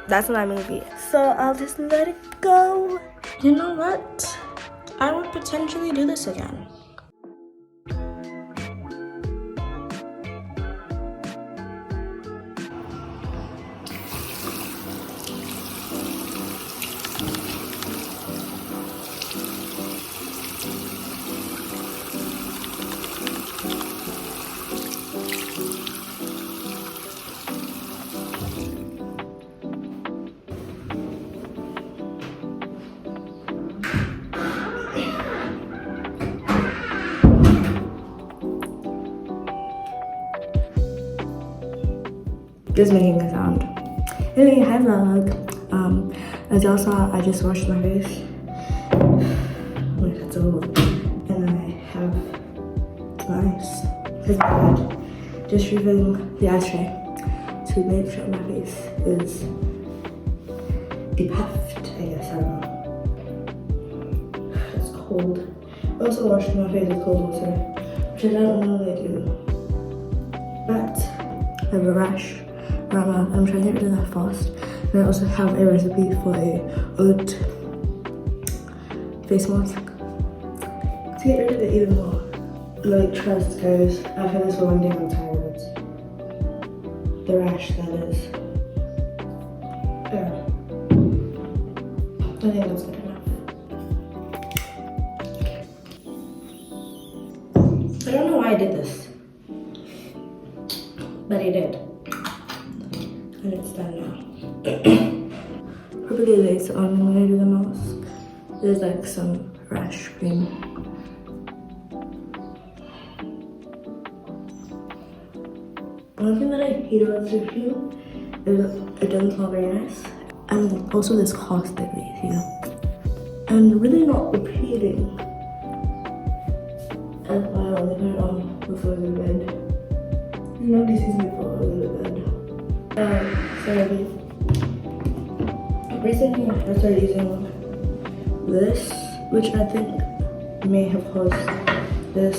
That's my movie. So I'll just let it go. You know what? I would potentially do this again. Just making a sound. Anyway, hi vlog. As y'all saw, I just washed my face. Like it's old. And I have nice. Just refilling the ashtray to make sure my face is puffed, I guess. I don't know. It's cold. I also washed my face with cold water, which I don't normally do. But I have a rash. I'm trying to get rid of that fast. And I also have a recipe for a oat face mask to get rid of it even more. Like, trust guys, I've had this for 1 day, I'm tired of it. The rash, that is. Yeah. I think that's good enough. I don't know why I did this, but I did. And it's done now. Probably later on when I do the mask, there's like some rash cream. One thing that I hate about this perfume is it doesn't smell very nice. And also this caustic base, you know. And really not repeating. That's why I only put it on before I go to bed. Nobody sees me before I go to bed. So recently I started using this, which I think may have caused this,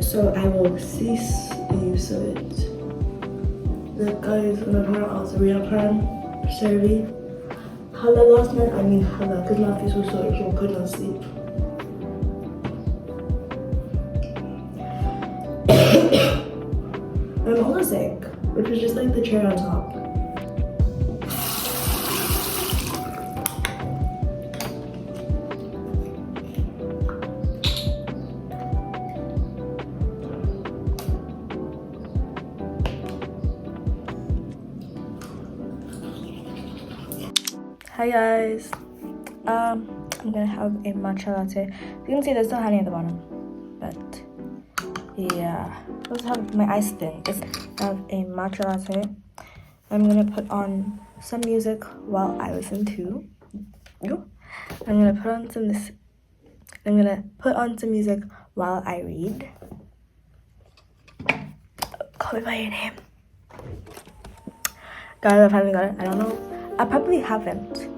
so I will cease the use of it. The guys, when I put out the real plan, Servi, Hala last night, I mean Hala, because my face was so itchy I could not sleep. I'm also sick, which was just like the cherry on top. Hi guys, I'm gonna have a matcha latte. You can see there's still honey at the bottom, but yeah. Let's have my ice thing. Just have a matcha latte. I'm gonna put on some music while I listen to. I'm gonna put on some music while I read. Call me by your name. Guys, I finally got it. I don't know. I probably haven't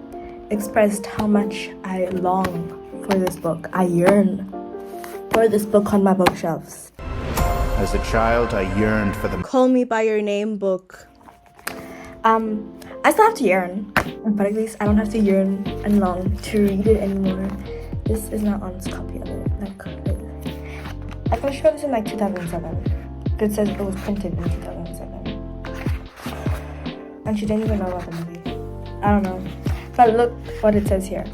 expressed how much I long for this book. I yearn for this book on my bookshelves. As a child, I yearned for the Call Me By Your Name book. I still have to yearn, but at least I don't have to yearn and long to read it anymore. This is not Aunt's copy of it. I first read this in 2007. It says it was printed in 2007. And she didn't even know about the movie. I don't know. But look what it says here.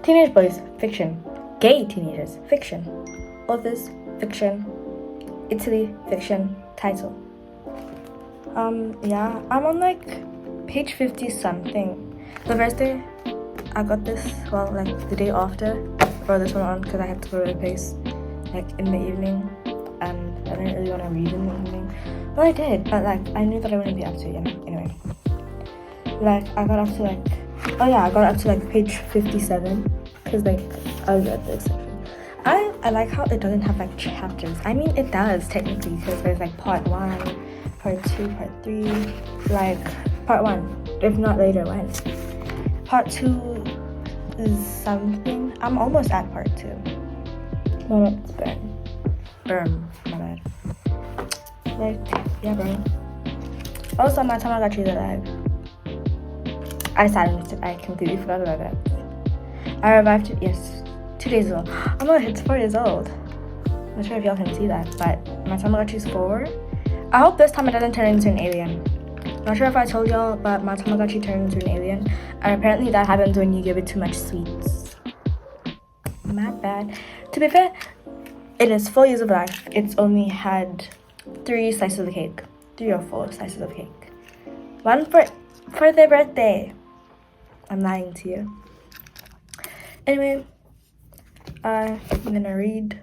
Teenage boys, fiction. Gay teenagers, fiction. Authors, fiction. Italy, fiction. Title. Yeah, I'm on page 50 something. The first day I got this, the day after, I this one on because I had to go to a place in the evening, and I didn't really want to read in the evening. Well, I did, but I knew that I wouldn't be up to it, anyway. I got up to page 57 because I was at this section. I like how it doesn't have chapters. I mean, it does technically because there's part 1, part 2, part 3, part 1, if not later when. Part 2 is something. I'm almost at part 2. No, it's burn. My bad. Like, yeah, burn. Also, my Tamagotchi is alive. I silenced it. I completely forgot about it. I revived it, yes, 2 days ago. Oh no, it's 4 years old. I'm not sure if y'all can see that, but my Tamagotchi is 4. I hope this time it doesn't turn into an alien. Not sure if I told y'all, but my Tamagotchi turned into an alien. And apparently that happens when you give it too much sweets. Not bad. To be fair, in its 4 years of life, it's only had 3 slices of cake. 3 or 4 slices of cake. One for their birthday. I'm lying to you. Anyway, I'm gonna read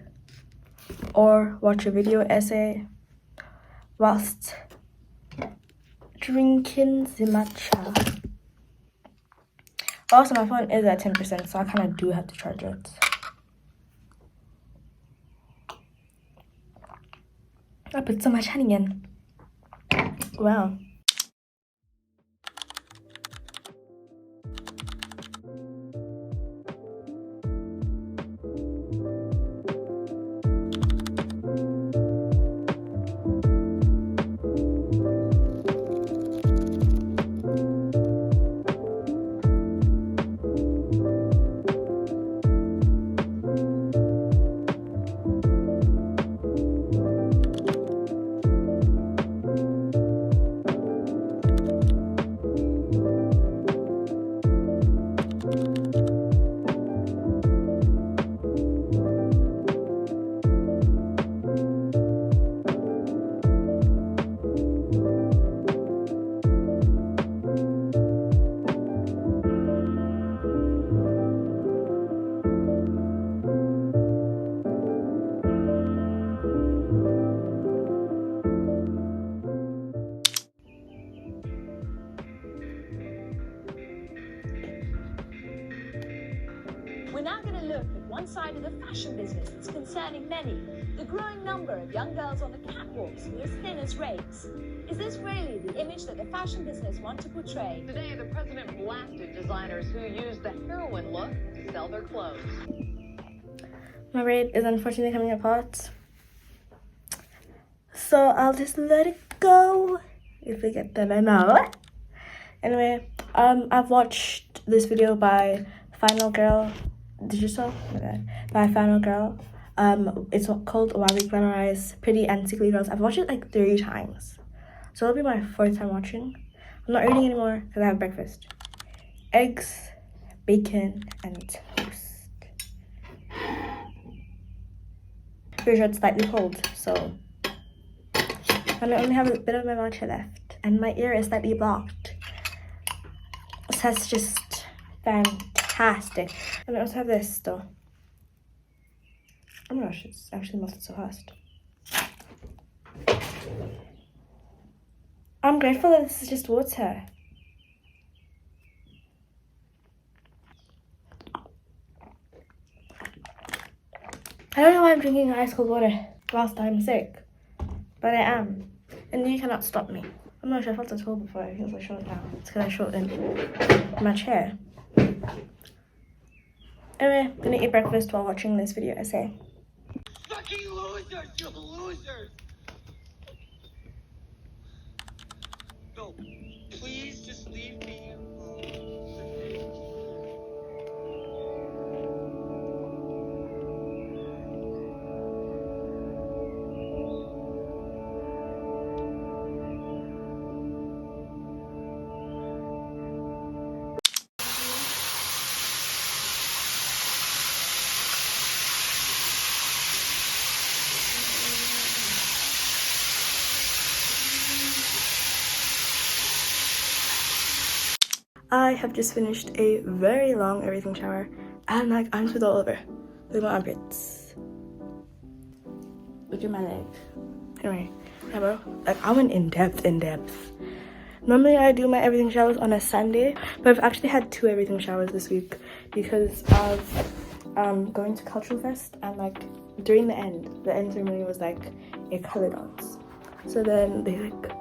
or watch a video essay whilst drinking the matcha. Also, my phone is at 10%, so I kind of do have to charge it. I put so much honey in. Wow. We're now going to look at one side of the fashion business that's concerning many, the growing number of young girls on the catwalks who are as thin as rakes. Is this really the image that the fashion business want to portray? Today, the president blasted designers who use the heroin look to sell their clothes. My braid is unfortunately coming apart, so I'll just let it go if we get the memo. Anyway, I've watched this video by Final Girl. Did you saw? Oh my god. By Final Girl. It's called Moavii Glamorize Pretty and Sickly Girls. I've watched it like 3 times, so it'll be my 4th time watching. I'm not eating anymore because I have breakfast: eggs, bacon, and toast. Pretty sure it's slightly cold, so I only have a bit of my matcha left, and my ear is slightly blocked. So that's just fantastic. And I also have this though. Oh my gosh, it's actually melted so fast. I'm grateful that this is just water. I don't know why I'm drinking ice cold water whilst I'm sick, but I am, and you cannot stop me. I'm not sure if I felt so cold before. I feel so short now. It's because I shortened my chair. Anyway, I'm gonna eat breakfast while watching this video essay. Fucking losers, you losers! No, please just leave me alone. I have just finished a very long everything shower, and like I'm sweat all over. Look at my armpits. Look at my leg. Anyway, yeah, bro. Like I went in depth. Normally I do my everything showers on a Sunday, but I've actually had 2 everything showers this week because of going to Cultural Fest, and like during the end ceremony was like a color dance. So then they like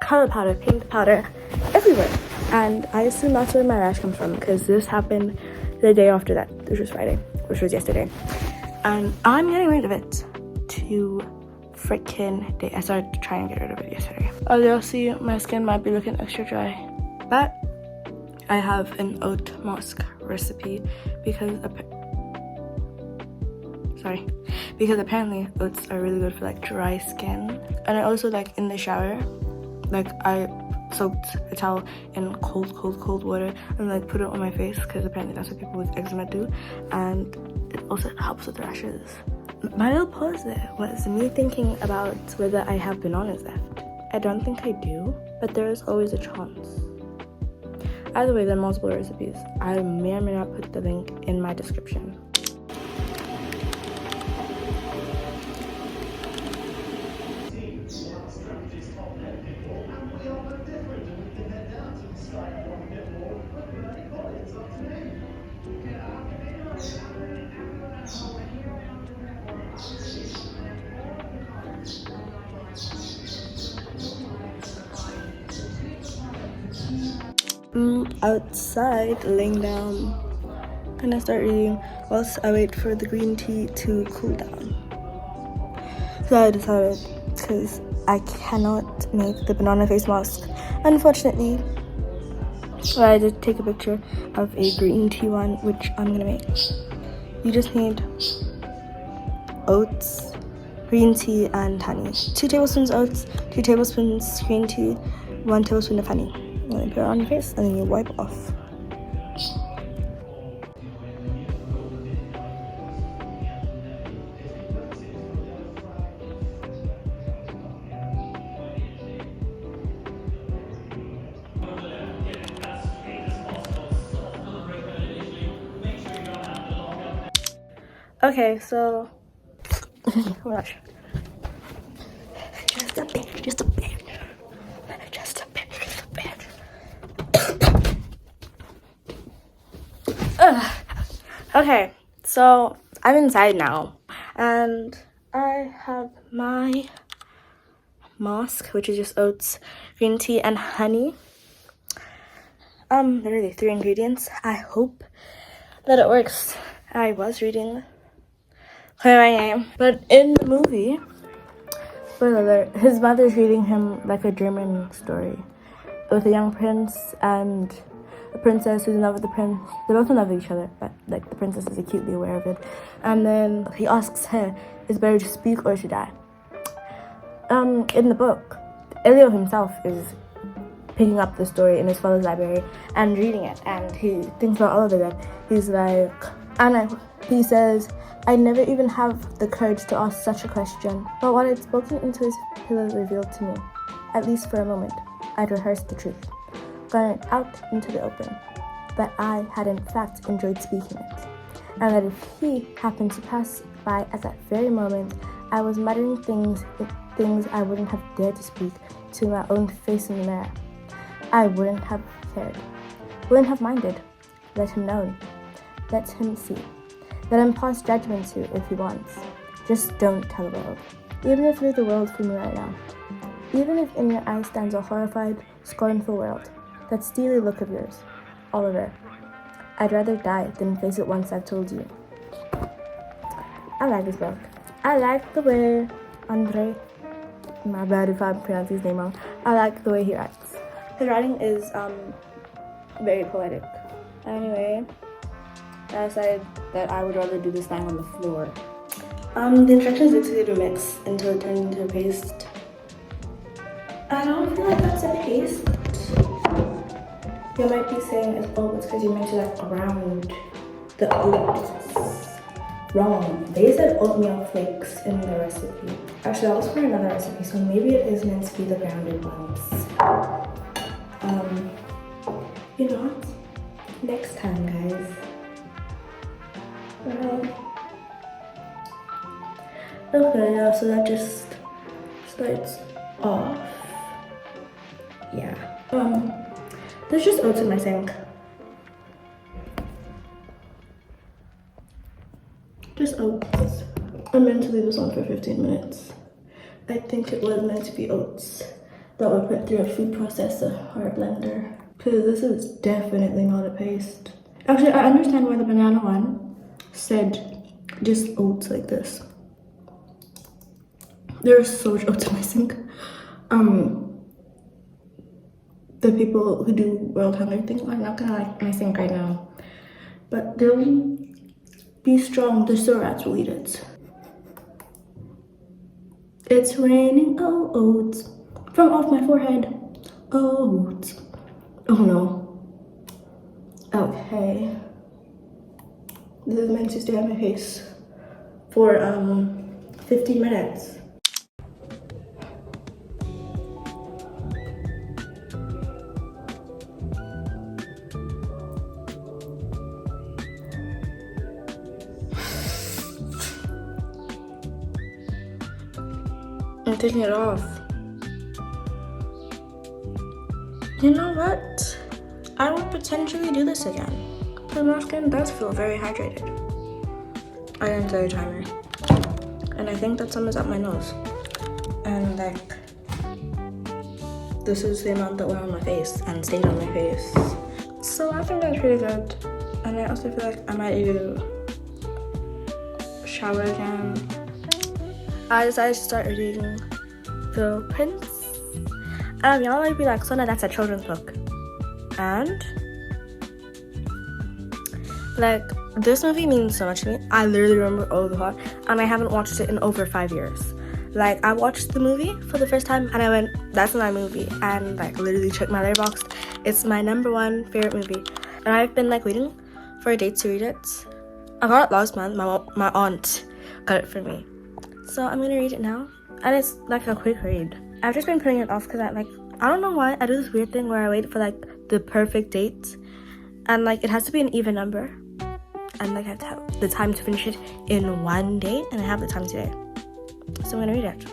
color powder, paint powder everywhere. And I assume that's where my rash comes from because this happened the day after that, which was Friday, which was yesterday. and I'm getting rid of it to freaking day. I started to try and get rid of it yesterday. As you'll see, my skin might be looking extra dry, but I have an oat mask recipe because apparently oats are really good for like dry skin. And I also, like, in the shower, like, I soaked a towel in cold water and like put it on my face because apparently that's what people with eczema do, and it also helps with rashes. My little pause there was me thinking about whether I have bananas left. I don't think I do, but there is always a chance. Either way, there are multiple recipes. I may or may not put the link in my description. Outside, laying down, gonna start reading whilst I wait for the green tea to cool down. So I decided, because I cannot make the banana face mask, unfortunately. So I did take a picture of a green tea one, which I'm gonna make. You just need oats, green tea, and honey. 2 tablespoons oats, 2 tablespoons green tea, 1 tablespoon of honey. And then put it on your face and then you wipe off. Okay, so oh my gosh. Just a bit. Okay, so I'm inside now, and I have my mask, which is just oats, green tea, and honey. Literally 3 ingredients. I hope that it works. I was reading Clear My Name, but in the movie, spoiler alert, his mother's reading him like a German story with a young prince and a princess who's in love with the prince. They're both in love with each other, but like the princess is acutely aware of it. And then he asks her, is it better to speak or to die? In the book, Elio himself is picking up the story in his father's library and reading it, and he thinks about all of it, and he's like, he says, I never even have the courage to ask such a question, but what I'd spoken into his pillow revealed to me, at least for a moment, I'd rehearsed the truth, gotten it out into the open, that I had in fact enjoyed speaking it, and that if he happened to pass by at that very moment, I was muttering things I wouldn't have dared to speak to my own face in the mirror. I wouldn't have cared, wouldn't have minded. Let him know, let him see. Let him pass judgment to if he wants. Just don't tell the world. Even if you're the world for me right now. Even if in your eyes stands a horrified, scornful world. That steely look of yours. Oliver, I'd rather die than face it once I've told you. I like this book. I like the way Andre, my bad if I pronounce his name wrong, I like the way he writes. His writing is very poetic. Anyway, I decided that I would rather do this lying on the floor. The instructions basically to mix until it turns into a paste. I don't feel like that's a paste. You might be saying, oh, it's because you meant to like ground the oats. Wrong. They said oatmeal flakes in the recipe. Actually, that was for another recipe, so maybe it is meant to be the grounded ones. You know what? Next time, guys. Okay, yeah, so that just starts off. Yeah. There's just oats in my sink. Just oats. I meant to leave this on for 15 minutes. I think it was meant to be oats that were put through a food processor or a blender. Because this is definitely not a paste. Actually, I understand why the banana one said just oats like this. There's so much oats in my sink. The people who do World Hunger thing are not gonna like my sink right now, but they'll be strong. The sewer rats will eat it. It's raining oats from off my forehead. Oats. Oh no. Okay. This is meant to stay on my face for 15 minutes. I'm taking it off. You know what? I will potentially do this again. The my skin does feel very hydrated. I didn't set a timer. And I think that some is up my nose. And like, this is the amount that went on my face and stayed on my face. So I think that's pretty good. And I also feel like I might need to shower again. I decided to start reading The Prince. Y'all might be like, Sona, that's a children's book. And like, this movie means so much to me. I literally remember all the plot, and I haven't watched it in over 5 years. Like, I watched the movie for the first time and I went, that's my movie, and like literally checked my letterboxd. It's my #1 favorite movie, and I've been like waiting for a date to read it. I got it last month. My aunt got it for me, so I'm gonna read it now, and it's like a quick read. I've just been putting it off because I don't know why I do this weird thing where I wait for like the perfect date, and like it has to be an even number, and like I have to have the time to finish it in one day, and I have the time today, so I'm gonna read it.